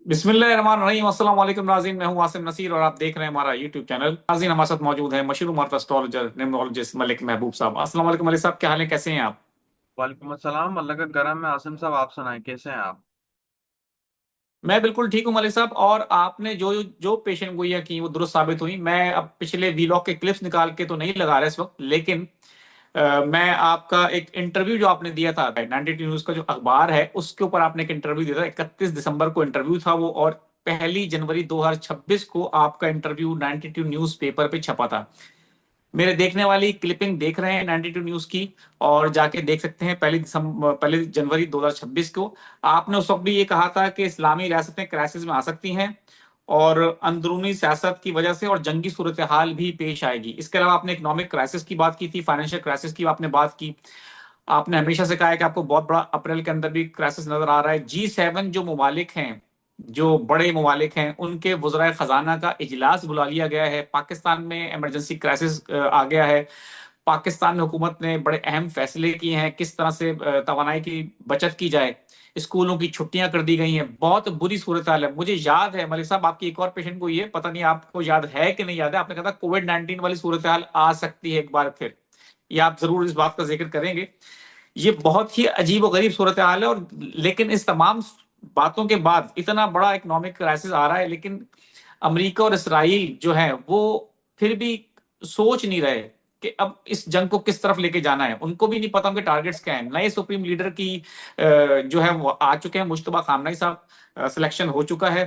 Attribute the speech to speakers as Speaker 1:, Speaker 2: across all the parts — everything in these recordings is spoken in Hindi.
Speaker 1: बिस्मिल्लाहिर्रहमानिर्रहीम। अस्सलाम वालेकुम नाज़रीन, मैं हूं आसिम नसीर और आप देख रहे हैं हमारा यूट्यूब चैनल। नाज़रीन, हमारे साथ मौजूद है मशहूर मारुत एस्ट्रोलॉजर न्यूमरोलॉजिस्ट मलिक महबूब साहब। अस्सलाम वालेकुम मलिक साहब, क्या हाल है, कैसे हैं आप?
Speaker 2: वालेकुम अस्सलाम। अल्लाह का करम है। आसिम साहब, आप सुनाएं, कैसे हैं आप?
Speaker 1: मैं बिल्कुल ठीक हूं मलिक साहब। और आपने जो जो पेशेंट गोइयां की वो दुरुस्त साबित हुई। मैं अब पिछले वीलॉग के क्लिप्स निकाल के तो नहीं लगा रहा इस वक्त, लेकिन मैं आपका एक इंटरव्यू जो आपने दिया था 92 न्यूज का जो अखबार है उसके ऊपर आपने एक इंटरव्यू दिया था। 31 दिसंबर को इंटरव्यू था वो, और 1 जनवरी 2026 को आपका इंटरव्यू 92 न्यूज पेपर पे छपा था। मेरे देखने वाली क्लिपिंग देख रहे हैं 92 न्यूज की, और जाके देख सकते हैं। 1 जनवरी 2026 को आपने उस वक्त भी ये कहा था कि इस्लामी रियासतें क्राइसिस में आ सकती हैं और अंदरूनी सियासत की वजह से और जंगी सूरत हाल भी पेश आएगी। इसके अलावा आपने इकोनॉमिक क्राइसिस की बात की थी, फाइनेंशियल क्राइसिस की आपने बात की। आपने हमेशा से कहा है कि आपको बहुत बड़ा अप्रैल के अंदर भी क्राइसिस नजर आ रहा है। G7 जो ममालिक हैं, जो बड़े ममालिक हैं, उनके वज़राए खजाना का इजलास बुला लिया गया है। पाकिस्तान में इमरजेंसी क्राइसिस आ गया है। पाकिस्तान में हुकूमत ने बड़े अहम फैसले किए हैं, किस तरह से तवानाई की बचत की जाए। स्कूलों की छुट्टियां कर दी गई हैं। बहुत बुरी सूरत हाल है। मुझे याद है मलिक साहब, आपकी एक और पेशेंट को, ये पता नहीं आपको याद है कि नहीं याद है, आपने कहा था कोविड 19 वाली सूरत हाल आ सकती है एक बार फिर। ये आप जरूर इस बात का जिक्र करेंगे। ये बहुत ही अजीब और गरीब सूरत हाल है। और लेकिन इस तमाम बातों के बाद इतना बड़ा इकोनॉमिक क्राइसिस आ रहा है, लेकिन अमेरिका और इसराइल जो है वो फिर भी सोच नहीं रहे कि अब इस जंग को किस तरफ लेके जाना है। उनको भी नहीं पता उनके टारगेट्स क्या हैं। नए सुप्रीम लीडर की जो है वो आ चुके हैं, मुश्तबा खामनाई साहब, सिलेक्शन हो चुका है।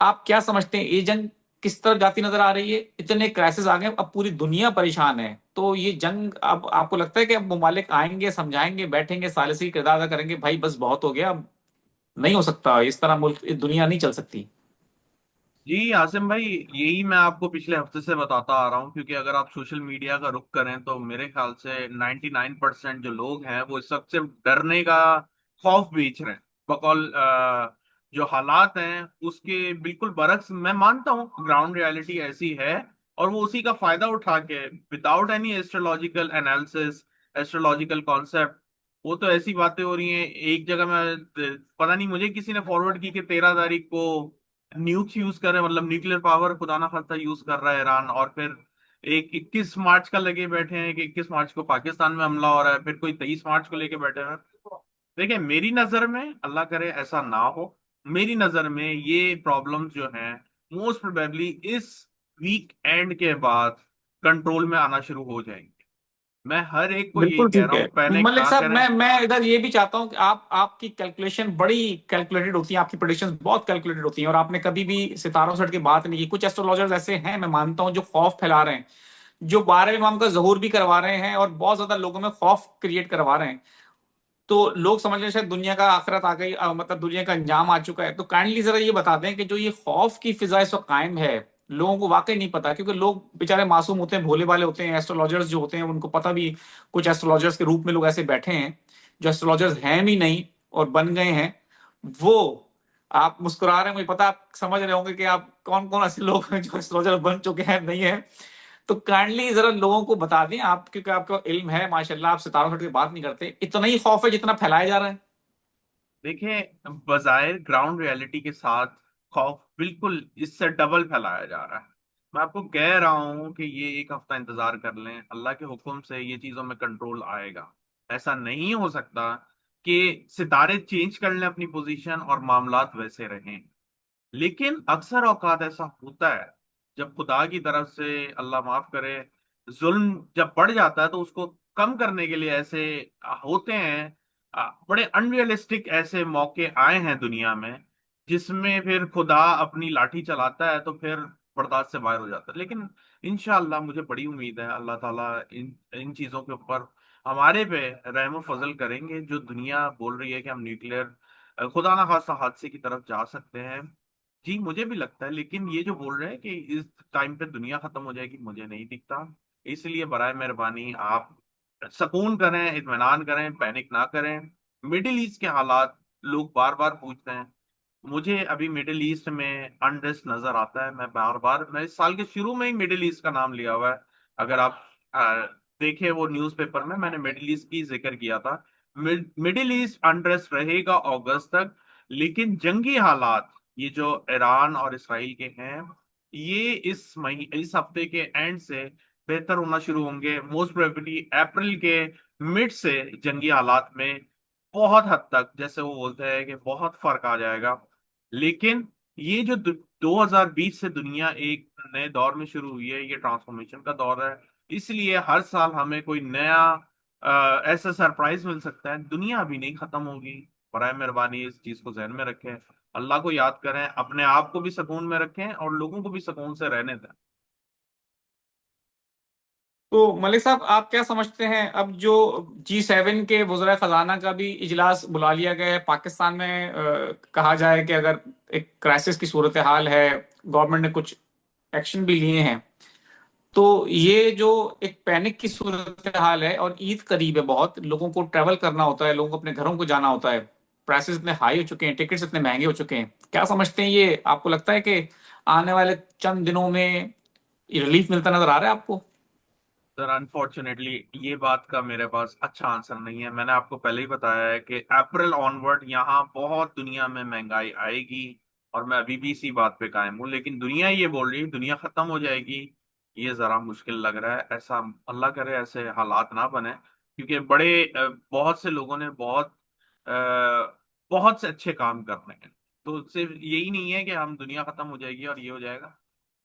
Speaker 1: आप क्या समझते हैं, ये जंग किस तरफ जाती नजर आ रही है? इतने क्राइसिस आ गए, अब पूरी दुनिया परेशान है। तो ये जंग, अब आपको लगता है कि अब ममालिक आएंगे, समझाएंगे, बैठेंगे, सालिसी किरदार अदा करेंगे, भाई बस बहुत हो गया, अब नहीं हो सकता इस तरह, मुल्क दुनिया नहीं चल सकती?
Speaker 2: जी आसिम भाई, यही मैं आपको पिछले हफ्ते से बताता आ रहा हूँ, क्योंकि अगर आप सोशल मीडिया का रुख करें तो मेरे ख्याल से 99% जो लोग हैं वो इस वक्त सिर्फ डरने का खौफ बेच रहे हैं। बकौल जो हालात हैं उसके बिल्कुल बरक्स मैं मानता हूँ ग्राउंड रियलिटी ऐसी है, और वो उसी का फायदा उठा के without any astrological analysis, astrological concept, वो तो ऐसी बातें हो रही हैं। एक जगह मैं पता नहीं, मुझे किसी ने फॉरवर्ड की कि 13 तारीख को न्यूक्स यूज कर रहे हैं, मतलब न्यूक्लियर पावर खुदा ना खास्ता यूज कर रहा है ईरान, और फिर एक 21 मार्च का लगे बैठे हैं कि 21 मार्च को पाकिस्तान में हमला हो रहा है, फिर कोई 23 मार्च को लेके बैठे हैं। देखिए, मेरी नजर में अल्लाह करे ऐसा ना हो, मेरी नजर में ये प्रॉब्लम्स जो हैं मोस्ट प्रोबेबली इस वीक एंड के बाद कंट्रोल में आना शुरू हो जाएंगे। मैं हर एक को यही
Speaker 1: बिल्कुल
Speaker 2: कह
Speaker 1: ठीक
Speaker 2: रहा
Speaker 1: है
Speaker 2: हूँ, पैनिक
Speaker 1: मलिक
Speaker 2: ना
Speaker 1: साहब।
Speaker 2: करें।
Speaker 1: मैं इधर ये भी चाहता हूं कि आपकी कैलकुलेशन बड़ी कैलकुलेटेड होती है, आपकी प्रेडिक्शंस बहुत कैलकुलेटेड होती हैं, और आपने कभी भी सितारों से हट के बात नहीं की। कुछ एस्ट्रोलॉजर्स ऐसे हैं, मैं मानता हूं, जो खौफ फैला रहे हैं, जो 12वें इमाम का ज़हूर भी करवा रहे हैं और बहुत ज्यादा लोगों में खौफ क्रिएट करवा रहे हैं। तो लोग समझ रहे हैं शायद दुनिया का आखिरत आ गई, मतलब दुनिया का अंजाम आ चुका है। तो काइंडली जरा ये बता दें कि जो ये खौफ की फिजा इस वक्त कायम है, लोगों को वाकई नहीं पता, क्योंकि लोग बेचारे मासूम होते हैं, भोले भाले होते हैं। एस्ट्रोलॉजर्स जो होते हैं उनको पता भी, कुछ एस्ट्रोलॉजर्स के रूप में लोग ऐसे बैठे हैं जो एस्ट्रोलॉजर्स हैं भी नहीं और बन गए हैं। वो, आप मुस्कुरा रहे हैं, मुझे पता, आप समझ रहे होंगे कि आप कौन कौन ऐसे लोग हैं जो एस्ट्रोलॉजर बन चुके हैं, नहीं है। तो काइंडली जरा लोगों को बता दें आप, क्योंकि आपका इल्म है माशाल्लाह, आप सितारों से हट के बात नहीं करते। इतना ही खौफ है जितना फैलाया जा रहा है?
Speaker 2: देखिए, बजाय ग्राउंड रियलिटी के साथ खौफ बिल्कुल इससे डबल फैलाया जा रहा है। मैं आपको कह रहा हूं कि ये एक हफ्ता इंतजार कर लें, अल्लाह के हुक्म से ये चीजों में कंट्रोल आएगा। ऐसा नहीं हो सकता कि सितारे चेंज कर लें अपनी पोजीशन और मामलात वैसे रहें। लेकिन अक्सर औकात ऐसा होता है, जब खुदा की तरफ से अल्लाह माफ करे जुल्म जब बढ़ जाता है, तो उसको कम करने के लिए ऐसे होते हैं। बड़े अनरियलिस्टिक ऐसे मौके आए हैं दुनिया में, जिसमें फिर खुदा अपनी लाठी चलाता है, तो फिर बर्दाश्त से बाहर हो जाता है। लेकिन इंशाअल्लाह मुझे बड़ी उम्मीद है अल्लाह ताला इन इन चीजों के ऊपर हमारे पे रहम फजल करेंगे। जो दुनिया बोल रही है कि हम न्यूक्लियर खुदा ना खास्ता हादसे की तरफ जा सकते हैं, जी मुझे भी लगता है। लेकिन ये जो बोल रहे हैं कि इस टाइम पे दुनिया खत्म हो जाएगी, मुझे नहीं दिखता। इसलिए बराए मेहरबानी आप सुकून करें, इत्मीनान करें, पैनिक ना करें। मिडिल ईस्ट के हालात लोग बार बार पूछते हैं। मुझे अभी मिडिल ईस्ट में अनरेस्ट नजर आता है। मैं बार बार, मैं इस साल के शुरू में ही मिडिल ईस्ट का नाम लिया हुआ है। अगर आप अ, देखें वो न्यूज़पेपर में मैंने मिडिल ईस्ट की जिक्र किया था। मिडिल ईस्ट अनरेस्ट रहेगा अगस्त तक, लेकिन जंगी हालात ये जो ईरान और इसराइल के हैं, ये इस हफ्ते के एंड से बेहतर होना शुरू होंगे। मोस्ट प्रोबेबली अप्रैल के मिड से जंगी हालात में बहुत हद तक, जैसे वो बोलते हैं कि बहुत फर्क आ जाएगा। लेकिन ये जो 2020 से दुनिया एक नए दौर में शुरू हुई है, ये ट्रांसफॉर्मेशन का दौर है। इसलिए हर साल हमें कोई नया ऐसा सरप्राइज मिल सकता है। दुनिया अभी नहीं खत्म होगी। बराए मेहरबानी इस चीज को जहन में रखें, अल्लाह को याद करें, अपने आप को भी सुकून में रखें और लोगों को भी सुकून से रहने दें।
Speaker 1: तो मलिक साहब, आप क्या समझते हैं, अब जो G7 के वज़राए खजाना का भी इजलास बुला लिया गया है पाकिस्तान में, कहा जाए कि अगर एक क्राइसिस की सूरत हाल है, गवर्नमेंट ने कुछ एक्शन भी लिए हैं, तो ये जो एक पैनिक की सूरत हाल है और ईद करीब है, बहुत लोगों को ट्रैवल करना होता है, लोगों को अपने घरों को जाना होता है, प्राइसेस इतने हाई हो चुके हैं, टिकट्स इतने महंगे हो चुके हैं, क्या समझते हैं, ये आपको लगता है कि आने वाले चंद दिनों में रिलीफ मिलता नजर आ रहा है आपको?
Speaker 2: सर अनफॉर्चुनेटली ये बात का मेरे पास अच्छा आंसर नहीं है। मैंने आपको पहले ही बताया है कि अप्रैल ऑनवर्ड यहाँ बहुत दुनिया में महंगाई आएगी, और मैं अभी भी इसी बात पे कायम हूँ। लेकिन दुनिया ये बोल रही है दुनिया खत्म हो जाएगी, ये जरा मुश्किल लग रहा है। ऐसा अल्लाह करे ऐसे हालात ना बने, क्योंकि बहुत से लोगों ने बहुत से अच्छे काम करने हैं। तो सिर्फ यही नहीं है कि हम दुनिया खत्म हो जाएगी और ये हो जाएगा।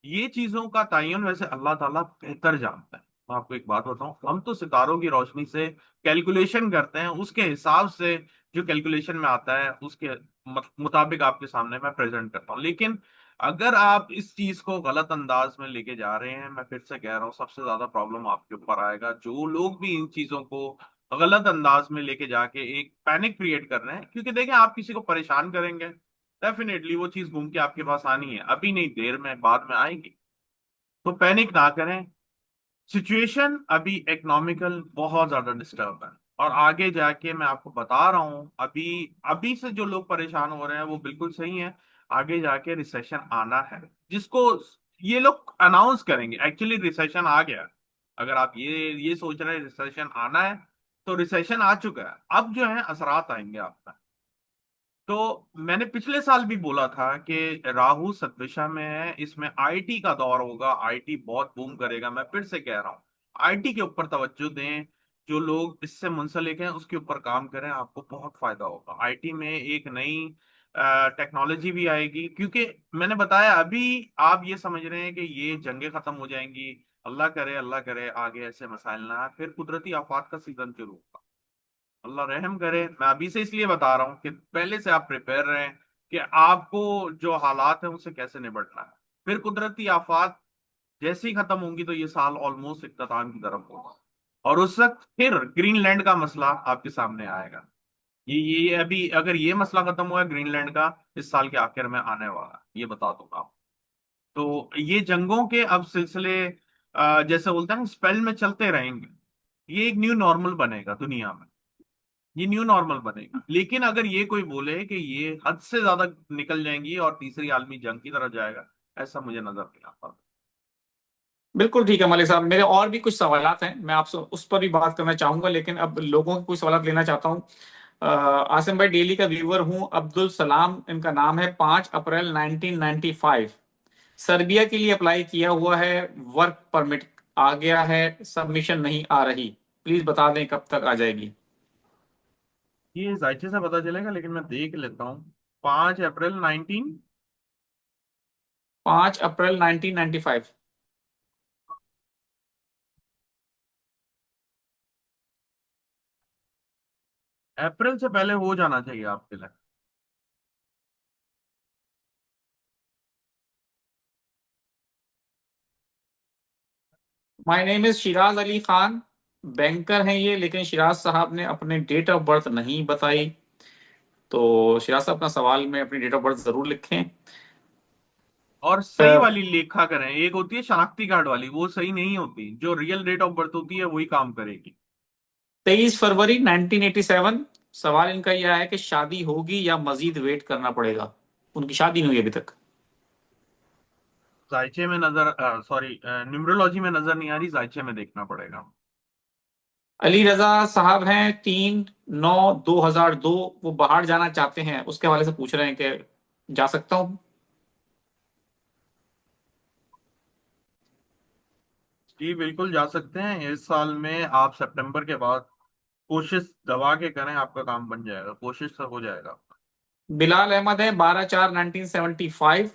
Speaker 2: ये चीजों का तयन वैसे अल्लाह ताला बेहतर जानता है। मैं आपको एक बात बताऊं, हम तो सितारों की रोशनी से कैलकुलेशन करते हैं, उसके हिसाब से जो कैलकुलेशन में आता है उसके मुताबिक आपके सामने मैं प्रेजेंट करता हूँ। लेकिन अगर आप इस चीज को गलत अंदाज में लेके जा रहे हैं, मैं फिर से कह रहा हूँ, सबसे ज्यादा प्रॉब्लम आपके ऊपर आएगा। जो लोग भी इन चीजों को गलत अंदाज में लेके जाके एक पैनिक क्रिएट कर रहे हैं, क्योंकि देखें, आप किसी को परेशान करेंगे, डेफिनेटली वो चीज घूम के आपके पास आनी है, अभी नहीं देर में बाद में आएगी। तो पैनिक ना करें। सिचुएशन अभी इकोनॉमिकल बहुत ज्यादा डिस्टर्ब है, और आगे जाके मैं आपको बता रहा हूँ, अभी अभी से जो लोग परेशान हो रहे हैं वो बिल्कुल सही है। आगे जाके रिसेशन आना है, जिसको ये लोग अनाउंस करेंगे। एक्चुअली रिसेशन आ गया। अगर आप ये सोच रहे हैं रिसेशन आना है, तो रिसेशन आ चुका है। अब जो है असरात आएंगे आपका। तो मैंने पिछले साल भी बोला था कि राहु सतविशा में है, इसमें आईटी का दौर होगा, आईटी बहुत बूम करेगा। मैं फिर से कह रहा हूँ, आईटी के ऊपर तवज्जो दें। जो लोग इससे मुंसलिक हैं उसके ऊपर काम करें, आपको बहुत फायदा होगा। आईटी में एक नई टेक्नोलॉजी भी आएगी, क्योंकि मैंने बताया अभी आप ये समझ रहे हैं कि ये जंगें खत्म हो जाएंगी। अल्लाह करे आगे ऐसे मसाइल ना आए, फिर कुदरती आफात का सीजन शुरू होगा। अल्लाह रहम करे। मैं अभी से इसलिए बता रहा हूँ कि पहले से आप प्रिपेयर रहें कि आपको जो हालात है उससे कैसे निपटना है। फिर कुदरती आफात जैसे ही खत्म होंगी तो ये साल ऑलमोस्ट इख्तिताम की तरफ होगा, और उस वक्त फिर ग्रीनलैंड का मसला आपके सामने आएगा। ये अभी अगर ये मसला खत्म हुआ है ग्रीनलैंड का, इस साल के आखिर में आने वाला है, ये बता दूंगा आपको। तो ये जंगों के अब सिलसिले जैसे बोलते हैं स्पेल में चलते रहेंगे। ये एक न्यू नॉर्मल बनेगा दुनिया में, ये न्यू नॉर्मल बनेगा। लेकिन अगर ये कोई बोले कि ये हद से ज्यादा निकल जाएंगी और तीसरी आलमी जंग की तरफ जाएगा, ऐसा मुझे नजर नहीं आता।
Speaker 1: बिल्कुल ठीक है मलिक साहब, मेरे और भी कुछ सवालात हैं, मैं आपसे उस पर भी बात करना चाहूंगा, लेकिन अब लोगों के कुछ सवालात लेना चाहता हूँ। आसिम भाई, डेली का व्यूअर हूँ, अब्दुल सलाम इनका नाम है, 5 अप्रैल 1995 सर्बिया के लिए अप्लाई किया हुआ है, वर्क परमिट आ गया है, सबमिशन नहीं आ रही, प्लीज बता दें कब तक आ जाएगी?
Speaker 2: ये जायचे से पता चलेगा, लेकिन मैं देख लेता हूँ। 5 अप्रैल 19।
Speaker 1: 5 अप्रैल 1995।
Speaker 2: अप्रैल से पहले हो जाना चाहिए आपके लिए।
Speaker 1: My name is Siraj Ali Khan, banker हैं ये, लेकिन शिराज साहब ने अपने डेट ऑफ बर्थ नहीं बताई, तो शिराज साहब अपना सवाल में अपनी डेट ऑफ बर्थ जरूर लिखें।
Speaker 2: और सही वाली लेखा करें। एक होती है शनाख्ती कार्ड वाली, वो सही नहीं होती। जो रियल डेट ऑफ बर्थ होती है वही काम करेगी।
Speaker 1: 23 फरवरी 1987। सवाल इनका यह है कि शादी होगी या मजीद वेट करना पड़ेगा, उनकी शादी नहीं हुई अभी तक।
Speaker 2: जायचे में नजर, सॉरी, न्यूमरोलॉजी में नजर नहीं आ रही, जायचे में देखना पड़ेगा।
Speaker 1: अली रजा साहब हैं, 3/9/2002, वो बाहर जाना चाहते हैं, उसके हवाले से पूछ रहे हैं कि जा सकता हूँ?
Speaker 2: जी बिल्कुल जा सकते हैं। इस साल में आप सितंबर के बाद कोशिश दबा के करें, आपका काम बन जाएगा, कोशिश से हो जाएगा।
Speaker 1: बिलाल अहमद है, 12/4/1975।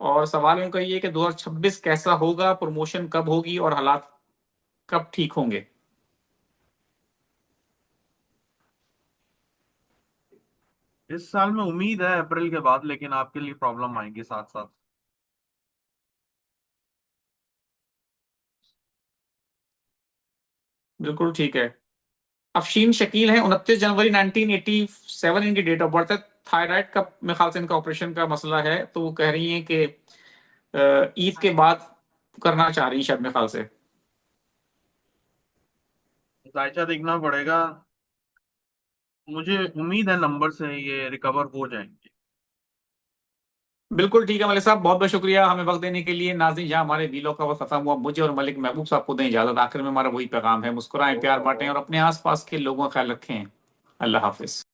Speaker 1: और सवाल उनका ये है कि 2026 कैसा होगा, प्रमोशन कब होगी और हालात कब ठीक होंगे?
Speaker 2: इस साल में उम्मीद है अप्रैल के बाद, लेकिन आपके लिए प्रॉब्लम आएंगी साथ साथ।
Speaker 1: बिल्कुल ठीक है। अफशीन शकील है, 29 जनवरी 1987 इनकी डेट ऑफ बर्थ है। थायराइड का मेरे ख्याल से इनका ऑपरेशन का मसला है, तो वो कह रही हैं कि ईद के बाद करना चाह रही हैं शायद, मेरे ख्याल से।
Speaker 2: जायचा देखना पड़ेगा। मुझे उम्मीद है नंबर से ये रिकवर हो जाएंगे।
Speaker 1: बिल्कुल ठीक है मलिक साहब, बहुत बहुत शुक्रिया हमें वक्त देने के लिए। नाज़रीन, जहां हमारे वीलॉग का वक्त खत्म हुआ, मुझे और मलिक महबूब साहब को दें इजाजत। आखिर में हमारा वही पैगाम है, मुस्कुराएं, प्यार बांटें और अपने आसपास के लोगों का ख्याल रखें। अल्लाह हाफिज।